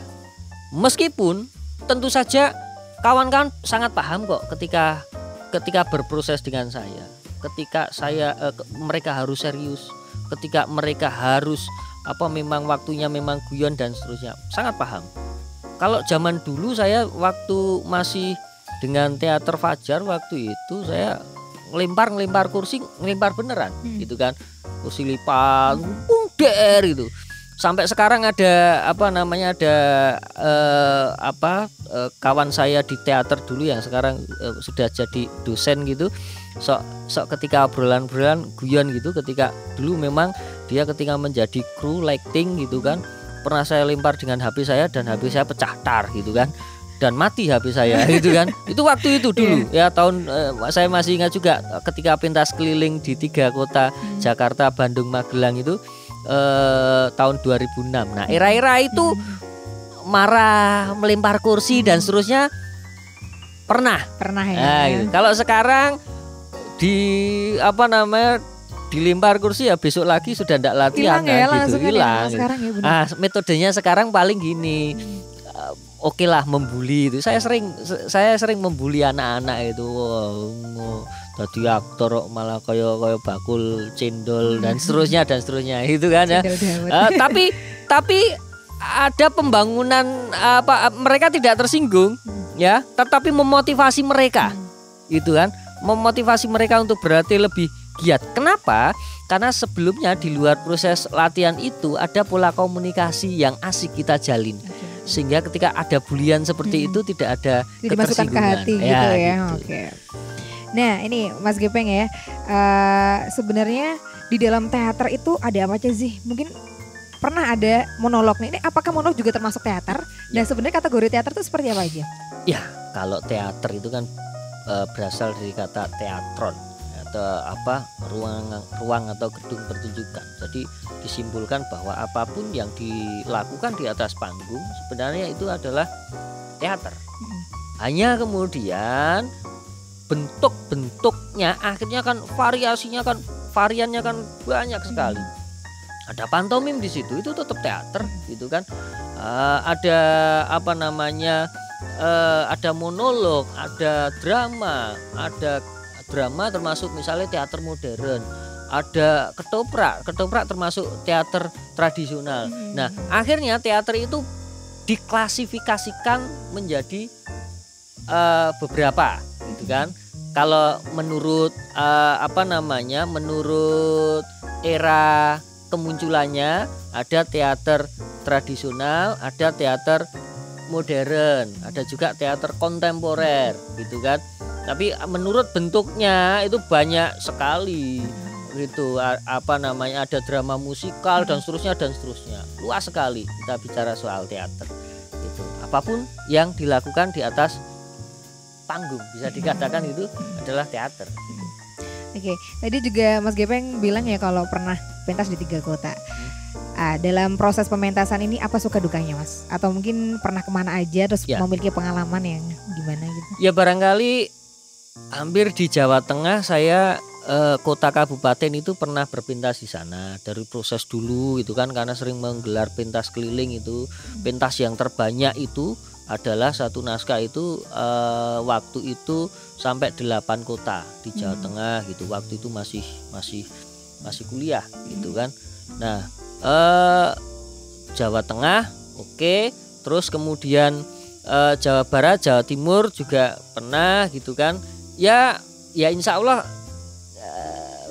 Meskipun tentu saja kawan-kawan sangat paham kok ketika berproses dengan saya. Ketika mereka harus serius, ketika mereka harus memang waktunya memang guyon dan seterusnya, sangat paham. Kalau zaman dulu saya waktu masih dengan teater Fajar waktu itu, saya ngelempar kursi, ngelempar beneran gitu kan, kursi lipat, der gitu. Sampai sekarang ada kawan saya di teater dulu yang sekarang sudah jadi dosen gitu. Sok ketika obrolan guyon gitu, ketika dulu memang dia ketika menjadi kru lighting gitu kan, pernah saya lempar dengan HP saya dan HP saya pecah tar gitu kan, dan mati HP saya gitu kan. Itu waktu itu dulu ya, tahun saya masih ingat juga ketika pentas keliling di 3 kota Jakarta, Bandung, Magelang itu tahun 2006. Nah, era-era itu marah, melempar kursi dan seterusnya pernah ya. Nah, gitu. Kalau sekarang dilempar kursi ya besok lagi sudah tidak latihan gitu, hilang. Ya, metodenya sekarang paling gini. Oke lah, membuli itu. Saya sering membuli anak-anak itu. Tadi aktor malah kayak bakul cendol dan seterusnya itu kan ya. Tapi ada pembangunan mereka tidak tersinggung ya, tetapi memotivasi mereka gitu kan, memotivasi mereka untuk berlatih lebih giat. Kenapa? Karena sebelumnya di luar proses latihan itu ada pola komunikasi yang asik kita jalin, sehingga ketika ada bulian seperti itu tidak ada dimasukkan ke hati gitu ya. Gitu. Oke. Nah ini Mas Gepeng ya, sebenarnya di dalam teater itu ada apa aja sih? Mungkin pernah ada monolog nih. Ini apakah monolog juga termasuk teater? Dan sebenarnya kategori teater itu seperti apa aja? Ya, kalau teater itu kan berasal dari kata teatron atau ruang atau gedung pertunjukan. Jadi disimpulkan bahwa apapun yang dilakukan di atas panggung sebenarnya itu adalah teater. Hanya kemudian bentuk-bentuknya akhirnya kan variannya kan banyak sekali. Ada pantomim di situ, itu tetap teater gitu kan. Ada ada monolog, ada drama termasuk misalnya teater modern. Ada ketoprak termasuk teater tradisional. Nah, akhirnya teater itu diklasifikasikan menjadi beberapa gitu kan. Kalau menurut menurut era kemunculannya, ada teater tradisional, ada teater modern, ada juga teater kontemporer gitu kan. Tapi menurut bentuknya itu banyak sekali gitu, ada drama musikal dan seterusnya luas sekali kita bicara soal teater gitu. Apapun yang dilakukan di atas panggung bisa dikatakan itu adalah teater. Oke, tadi juga Mas Gepeng bilang ya kalau pernah pentas di 3 kota. Dalam proses pementasan ini apa suka dukanya Mas? Atau mungkin pernah kemana aja terus memiliki pengalaman yang gimana gitu? Ya barangkali hampir di Jawa Tengah saya kota kabupaten itu pernah berpentas di sana dari proses dulu gitu kan, karena sering menggelar pentas keliling itu. Pentas yang terbanyak itu adalah satu naskah itu waktu itu sampai 8 kota di Jawa Tengah gitu. Waktu itu masih kuliah gitu kan. Nah, Jawa Tengah oke, terus kemudian Jawa Barat, Jawa Timur juga pernah gitu kan. Ya insya Allah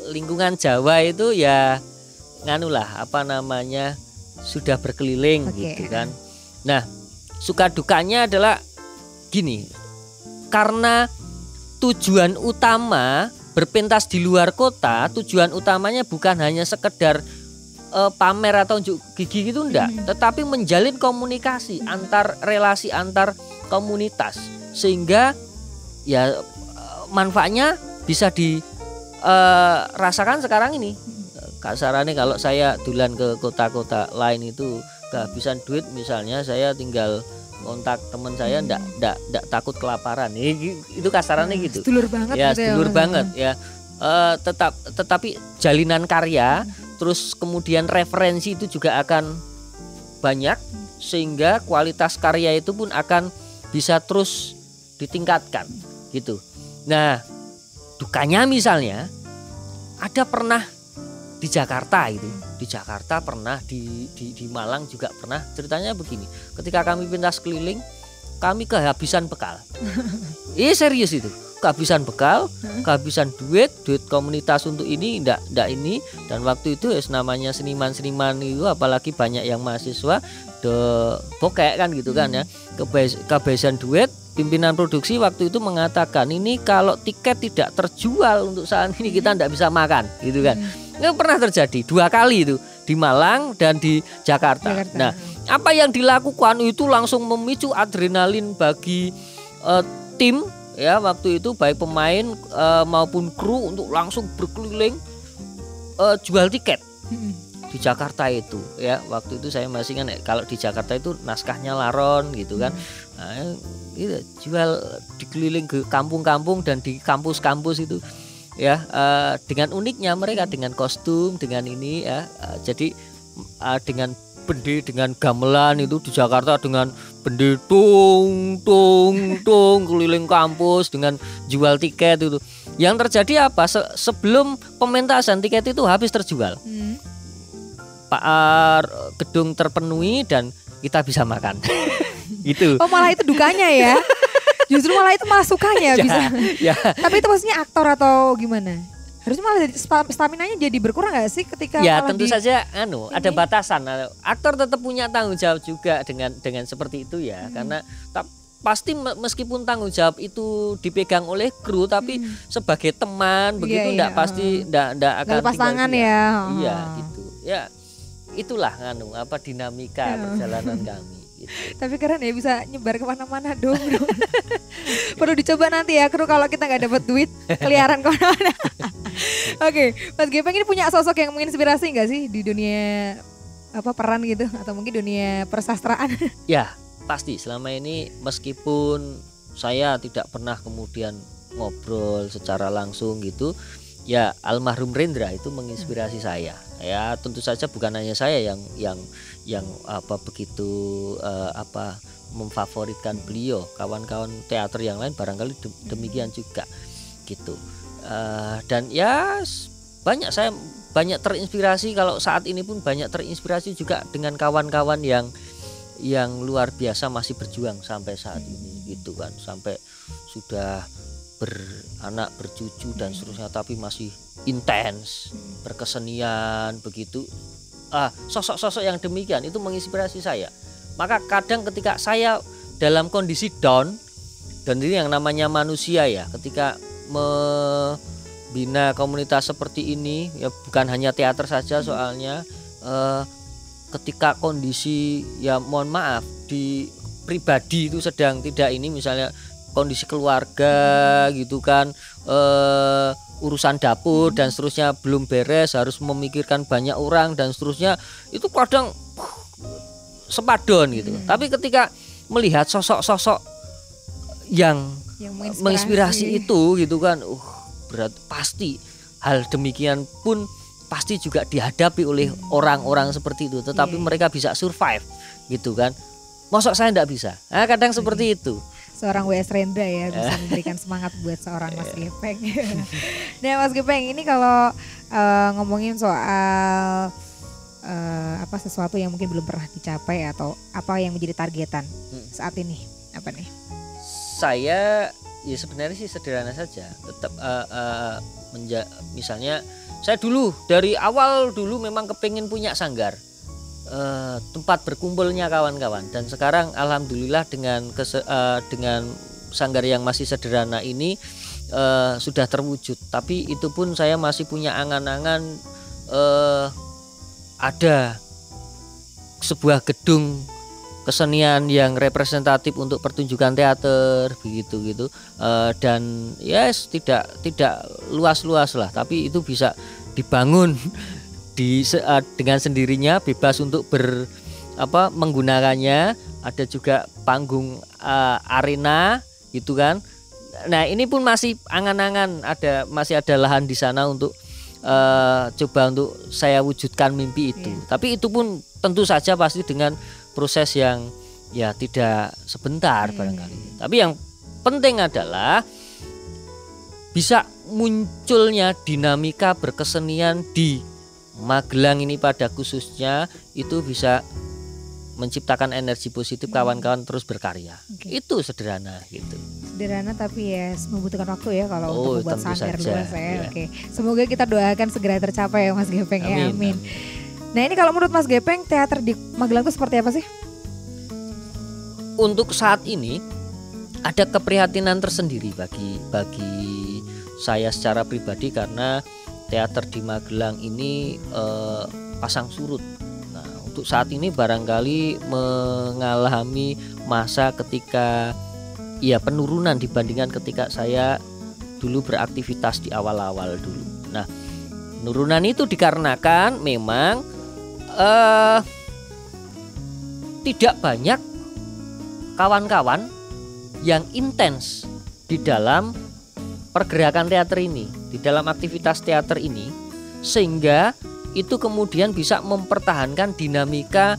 lingkungan Jawa itu ya sudah berkeliling gitu kan. Nah, suka dukanya adalah gini, karena tujuan utama berpentas di luar kota, tujuan utamanya bukan hanya sekedar pamer atau unjuk gigi gitu enggak, tetapi menjalin komunikasi relasi antar komunitas, sehingga ya manfaatnya bisa dirasakan sekarang ini. Kasarannya kalau saya dulan ke kota-kota lain itu kehabisan duit misalnya, saya tinggal kontak teman saya, ndak takut kelaparan. Itu kasarannya gitu. Sedulur banget ya, gitu sedulur banget ya. Tetapi jalinan karya, terus kemudian referensi itu juga akan banyak, sehingga kualitas karya itu pun akan bisa terus ditingkatkan gitu. Nah, dukanya misalnya ada pernah di Jakarta itu, di Jakarta pernah, di Malang juga pernah. Ceritanya begini, ketika kami pentas keliling, kami kehabisan bekal. Serius itu, kehabisan bekal, kehabisan duit komunitas untuk ini, ndak ini. Dan waktu itu namanya seniman-seniman itu, apalagi banyak yang mahasiswa bokek kan gitu kan ya, kehabisan duit. Pimpinan produksi waktu itu mengatakan, ini kalau tiket tidak terjual untuk saat ini kita tidak bisa makan gitu kan. Itu pernah terjadi 2 kali itu, di Malang dan di Jakarta. Nah, apa yang dilakukan itu langsung memicu adrenalin bagi tim ya waktu itu, baik pemain maupun kru, untuk langsung berkeliling jual tiket. Di Jakarta itu ya, waktu itu saya masih kan, kalau di Jakarta itu naskahnya Laron gitu kan. Nah, itu jual dikeliling ke kampung-kampung dan di kampus-kampus itu ya, dengan uniknya mereka dengan kostum, dengan ini ya, jadi dengan bende, dengan gamelan itu di Jakarta, dengan bende tung keliling kampus dengan jual tiket itu. Yang terjadi apa? Sebelum pementasan tiket itu habis terjual. Gedung terpenuhi dan kita bisa makan. Gitu. Oh, malah itu dukanya ya. Justru malah itu malah sukanya bisa. Ya. Tapi itu maksudnya aktor atau gimana? Harusnya malah staminanya jadi berkurang nggak sih ketika ya tentu saja ada batasan. Aktor tetap punya tanggung jawab juga dengan seperti itu ya, karena pasti meskipun tanggung jawab itu dipegang oleh kru, tapi sebagai teman begitu enggak pasti enggak akan pasangan ya. Iya gitu. Ya itulah dinamika perjalanan kami. Gitu. Tapi keren ya, bisa nyebar kemana-mana dong. Perlu dicoba nanti ya kru, kalau kita nggak dapat duit keliaran kemana-mana. Oke, Mas Gepeng ini punya sosok yang menginspirasi nggak sih di dunia peran gitu, atau mungkin dunia persastraan? Ya pasti, selama ini meskipun saya tidak pernah kemudian ngobrol secara langsung gitu, ya almarhum Rendra itu menginspirasi saya. Ya tentu saja bukan hanya saya yang begitu memfavoritkan beliau, kawan-kawan teater yang lain barangkali demikian juga gitu. Dan ya saya banyak terinspirasi, kalau saat ini pun banyak terinspirasi juga dengan kawan-kawan yang luar biasa masih berjuang sampai saat ini gitu kan, sampai sudah beranak, bercucu dan seterusnya, tapi masih intens berkesenian begitu. Sosok-sosok yang demikian itu menginspirasi saya. Maka kadang ketika saya dalam kondisi down, dan ini yang namanya manusia ya, ketika membina komunitas seperti ini ya, bukan hanya teater saja soalnya, ketika kondisi ya mohon maaf di pribadi itu sedang tidak ini, misalnya kondisi keluarga gitu kan, urusan dapur dan seterusnya belum beres, harus memikirkan banyak orang dan seterusnya, itu kadang sepadon gitu. Tapi ketika melihat sosok-sosok yang menginspirasi itu gitu kan, berat pasti hal demikian pun pasti juga dihadapi oleh orang-orang seperti itu, tetapi mereka bisa survive gitu kan. Masa saya enggak bisa? Nah, kadang seperti itu. Seorang W.S. Rendra ya bisa memberikan semangat buat seorang Mas Gepeng. Nah Mas Gepeng, ini kalau ngomongin soal sesuatu yang mungkin belum pernah dicapai atau apa yang menjadi targetan saat ini, apa nih? Saya ya sebenarnya sih sederhana saja, tetap misalnya saya dulu dari awal dulu memang kepingin punya sanggar, tempat berkumpulnya kawan-kawan, dan sekarang alhamdulillah dengan sanggar yang masih sederhana ini sudah terwujud. Tapi itu pun saya masih punya angan-angan ada sebuah gedung kesenian yang representatif untuk pertunjukan teater begitu gitu, dan yes tidak luas-luas lah, tapi itu bisa dibangun dengan sendirinya, bebas untuk menggunakannya. Ada juga panggung arena gitu kan. Nah ini pun masih angan-angan, masih ada lahan di sana untuk coba untuk saya wujudkan mimpi itu. Tapi itu pun tentu saja pasti dengan proses yang ya tidak sebentar barangkali. Tapi yang penting adalah bisa munculnya dinamika berkesenian di Magelang ini pada khususnya, itu bisa menciptakan energi positif kawan-kawan terus berkarya. Itu sederhana gitu. Sederhana tapi ya membutuhkan waktu ya kalau untuk membuat sanggar luas ya. Oke. Semoga kita doakan segera tercapai ya Mas Gepeng. Amin, ya. Amin. Nah ini kalau menurut Mas Gepeng, teater di Magelang itu seperti apa sih? Untuk saat ini ada keprihatinan tersendiri bagi saya secara pribadi, karena teater di Magelang ini pasang surut. Nah untuk saat ini barangkali mengalami masa ketika ya penurunan dibandingkan ketika saya dulu beraktivitas di awal-awal dulu. Nah penurunan itu dikarenakan memang tidak banyak kawan-kawan yang intens di dalam pergerakan teater ini, di dalam aktivitas teater ini, sehingga itu kemudian bisa mempertahankan dinamika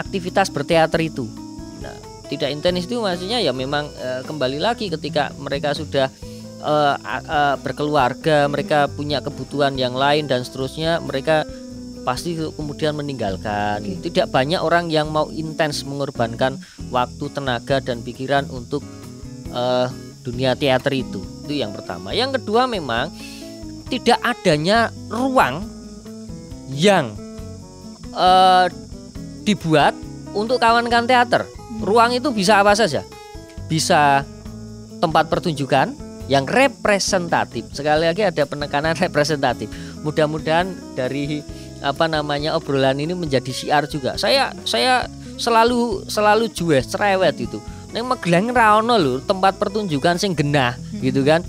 aktivitas berteater itu. Nah, tidak intens itu maksudnya ya memang kembali lagi ketika mereka sudah berkeluarga, mereka punya kebutuhan yang lain dan seterusnya, mereka pasti kemudian meninggalkan. Tidak banyak orang yang mau intens mengorbankan waktu, tenaga dan pikiran untuk dunia teater itu. Itu yang pertama. Yang kedua, memang tidak adanya ruang yang dibuat untuk kawan-kawan teater. Ruang itu bisa apa saja. Bisa tempat pertunjukan yang representatif. Sekali lagi ada penekanan representatif. Mudah-mudahan dari obrolan ini menjadi syiar juga. Saya selalu jues cerewet itu. Neng Magelang ra ono lho tempat pertunjukan sing genah gitu kan.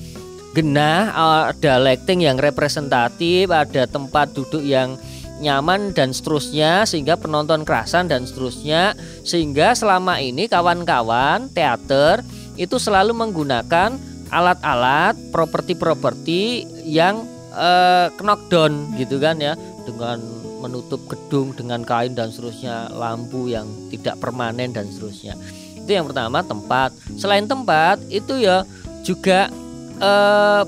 Genah, ada lighting yang representatif, ada tempat duduk yang nyaman dan seterusnya, sehingga penonton kerasan dan seterusnya, sehingga selama ini kawan-kawan teater itu selalu menggunakan alat-alat properti yang knockdown gitu kan ya, dengan menutup gedung dengan kain dan seterusnya, lampu yang tidak permanen dan seterusnya. Itu yang pertama, tempat. Selain tempat itu ya juga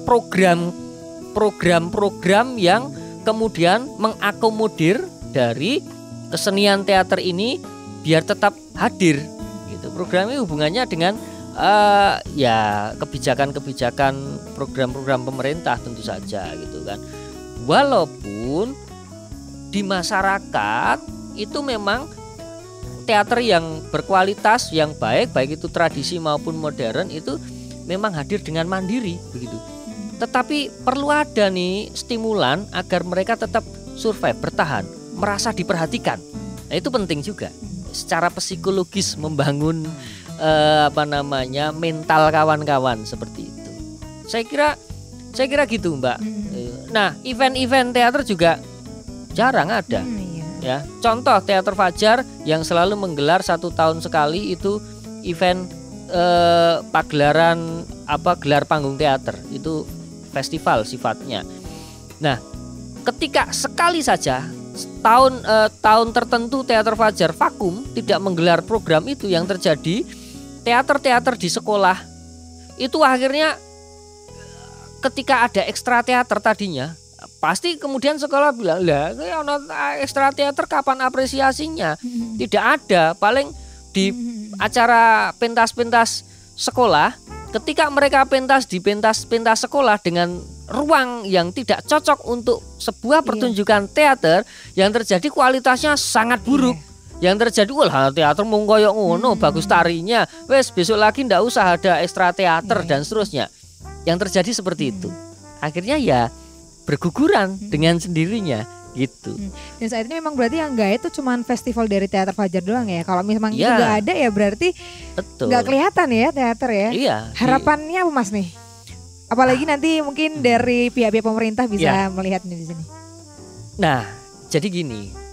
program-program yang kemudian mengakomodir dari kesenian teater ini biar tetap hadir gitu. Program ini hubungannya dengan kebijakan-kebijakan program-program pemerintah tentu saja gitu kan. Walaupun di masyarakat itu memang teater yang berkualitas, yang baik itu tradisi maupun modern, itu memang hadir dengan mandiri begitu. Tetapi perlu ada nih stimulan agar mereka tetap survive, bertahan, merasa diperhatikan. Nah, itu penting juga. Secara psikologis membangun mental kawan-kawan seperti itu. Saya kira gitu, Mbak. Nah, event-event teater juga jarang ada. Ya, contoh Teater Fajar yang selalu menggelar 1 tahun sekali itu event gelar panggung teater, itu festival sifatnya. Nah, ketika sekali saja tahun tertentu Teater Fajar vakum tidak menggelar program itu, yang terjadi teater-teater di sekolah itu akhirnya ketika ada ekstra teater tadinya pasti kemudian sekolah bilang, lah ekstra teater kapan apresiasinya? Tidak ada. Paling di acara pentas-pentas sekolah, ketika mereka pentas di pentas-pentas sekolah dengan ruang yang tidak cocok untuk sebuah pertunjukan teater, yang terjadi kualitasnya sangat buruk. Yang terjadi, wah teater mung koyo ngono, bagus tarinya, wes besok lagi ndak usah ada ekstra teater dan seterusnya. Yang terjadi seperti itu. Akhirnya ya berguguran dengan sendirinya gitu. Dan saat ini memang berarti yang enggak itu cuman festival dari Teater Fajar doang ya. Kalau memang itu enggak ada ya berarti enggak kelihatan ya teater ya. Iya. Harapannya apa Mas nih? Apalagi nanti mungkin dari pihak-pihak pemerintah bisa melihat di sini. Nah, jadi gini.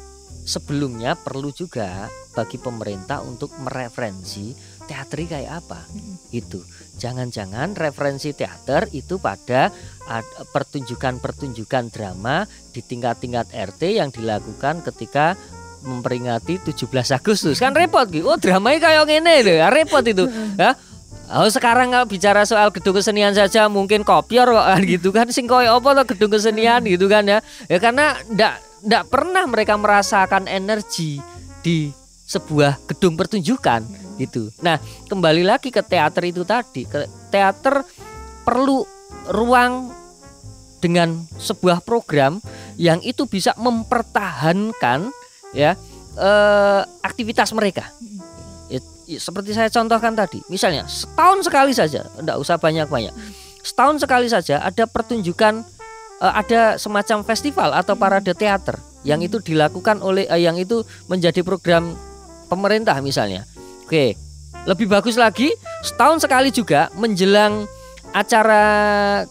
Sebelumnya perlu juga bagi pemerintah untuk mereferensi teater kayak apa. Itu. Jangan-jangan referensi teater itu pada pertunjukan-pertunjukan drama di tingkat-tingkat RT yang dilakukan ketika memperingati 17 Agustus. Kan repot gitu. Oh, dramanya kayak ngene lho, repot itu. Ya. Oh, sekarang kalau bicara soal gedung kesenian saja mungkin kopior kok gitu kan, sing koyo apa to gedung kesenian gitu kan ya. Ya karena ndak pernah mereka merasakan energi di sebuah gedung pertunjukan gitu. Nah, kembali lagi ke teater itu tadi. Teater perlu ruang dengan sebuah program yang itu bisa mempertahankan ya aktivitas mereka. Seperti saya contohkan tadi, misalnya setahun sekali saja, enggak usah banyak-banyak. Setahun sekali saja ada pertunjukan, ada semacam festival atau parade teater yang itu dilakukan oleh yang itu menjadi program pemerintah misalnya. Oke, lebih bagus lagi setahun sekali juga menjelang acara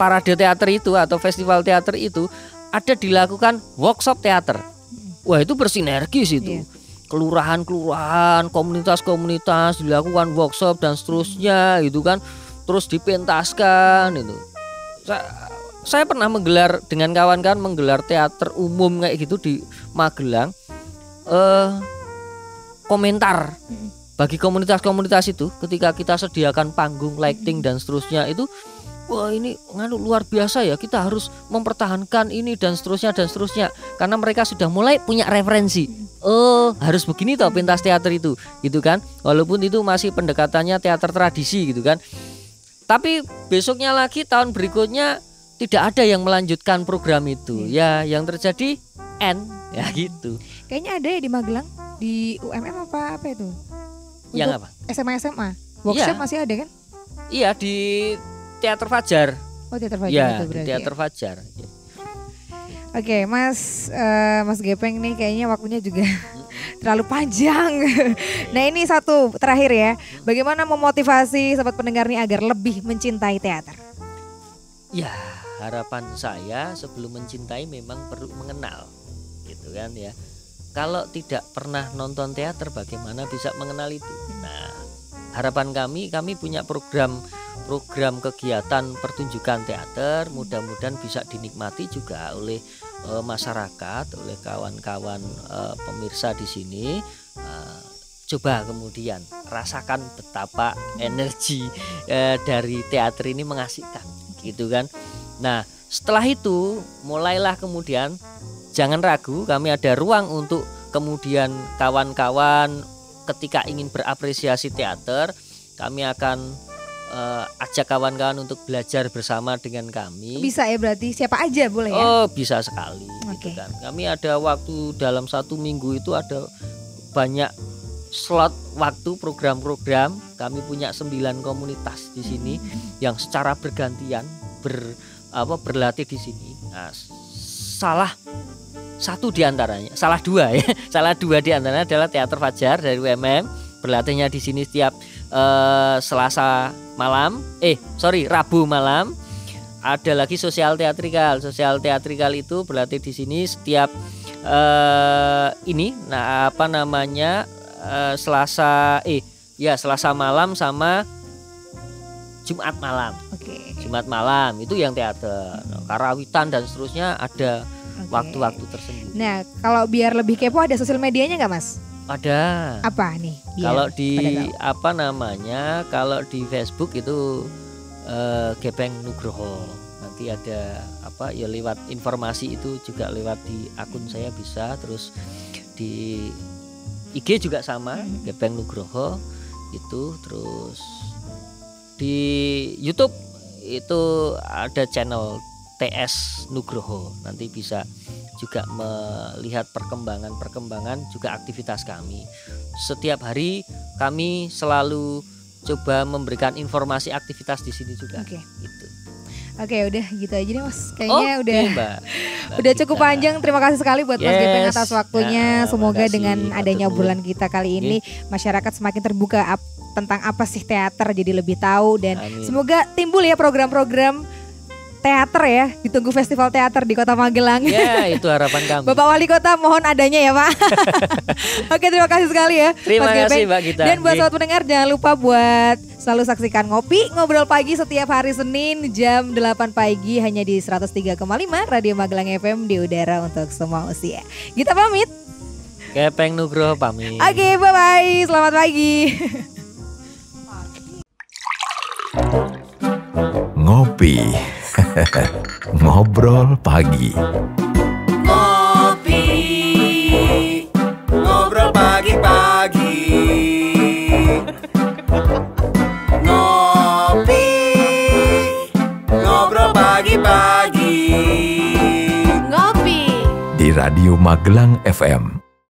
parade teater itu atau festival teater itu ada dilakukan workshop teater. Wah, itu bersinergis itu. Kelurahan-kelurahan, komunitas-komunitas dilakukan workshop dan seterusnya gitu kan. Terus dipentaskan itu. Saya pernah menggelar dengan kawan-kawan menggelar teater umum kayak gitu di Magelang. Komentar bagi komunitas-komunitas itu ketika kita sediakan panggung, lighting dan seterusnya itu, wah ini luar biasa ya, kita harus mempertahankan ini dan seterusnya karena mereka sudah mulai punya referensi. Oh, harus begini toh pentas teater itu gitu kan, walaupun itu masih pendekatannya teater tradisi gitu kan. Tapi besoknya lagi tahun berikutnya tidak ada yang melanjutkan program itu. Ya yang terjadi ya gitu. Kayaknya ada ya di Magelang, di UMM apa itu? Yang apa? SMA workshop masih ada kan? Iya, di Teater Fajar. Oh, Teater Fajar ya, itu berarti. Teater Fajar. Ya. Oke, Mas Gepeng nih kayaknya waktunya juga terlalu panjang. Nah, ini satu terakhir ya. Bagaimana memotivasi sobat pendengar nih agar lebih mencintai teater? Ya, harapan saya sebelum mencintai memang perlu mengenal. Gitu kan ya. Kalau tidak pernah nonton teater bagaimana bisa mengenal itu? Nah, harapan kami punya program kegiatan pertunjukan teater, mudah-mudahan bisa dinikmati juga oleh masyarakat, oleh kawan-kawan pemirsa di sini. Coba kemudian rasakan betapa energi dari teater ini mengasihkan, gitu kan. Nah, setelah itu mulailah kemudian jangan ragu, kami ada ruang untuk kemudian kawan-kawan ketika ingin berapresiasi teater, kami akan ajak kawan-kawan untuk belajar bersama dengan kami. Bisa ya berarti siapa aja boleh ya? Oh, bisa sekali. Gitu kan. Kami ada waktu dalam 1 minggu itu ada banyak slot waktu program-program. Kami punya 9 komunitas di sini yang secara bergantian berlatih di sini. Nah, salah dua di antaranya adalah Teater Fajar dari UMM, berlatihnya di sini setiap Rabu malam. Ada lagi sosial teatrikal itu berlatih di sini setiap Selasa malam sama Jumat malam. Oke. Jumat malam itu yang teater. Nah, karawitan dan seterusnya ada waktu-waktu tersendiri. Nah, kalau biar lebih kepo ada sosial medianya nggak Mas? Ada. Apa nih? Kalau di kalau di Facebook itu Gepeng Nugroho. Nanti ada ya lewat informasi itu juga lewat di akun saya bisa, terus di IG juga sama Gepeng Nugroho itu, terus di YouTube itu ada channel TS Nugroho, nanti bisa juga melihat perkembangan juga aktivitas kami. Setiap hari kami selalu coba memberikan informasi aktivitas di sini juga. Gitu. Oke, udah gitu aja deh Mas. Kayaknya Mbak udah cukup panjang. Terima kasih sekali buat Mas Gepeng atas waktunya. Semoga makasih, dengan adanya obrolan kita kali ini masyarakat semakin terbuka tentang apa sih teater, jadi lebih tahu, dan semoga timbul ya program-program teater ya, ditunggu festival teater di Kota Magelang. Ya, itu harapan kami. Bapak Wali Kota mohon adanya ya Pak. Oke, terima kasih sekali ya Terima Mas kasih Gepeng. Mbak Gita. Dan buat sobat pendengar jangan lupa buat selalu saksikan Ngobrol Pagi setiap hari Senin jam 8 pagi hanya di 103,5 Radio Magelang FM, di udara untuk semua usia. Kita pamit. Gepeng Nugroho pamit. Oke, bye-bye. Selamat pagi. Ngopi. Ngobrol pagi. Ngopi, ngobrol pagi-pagi. Ngopi, ngobrol pagi-pagi. Di Radio Magelang FM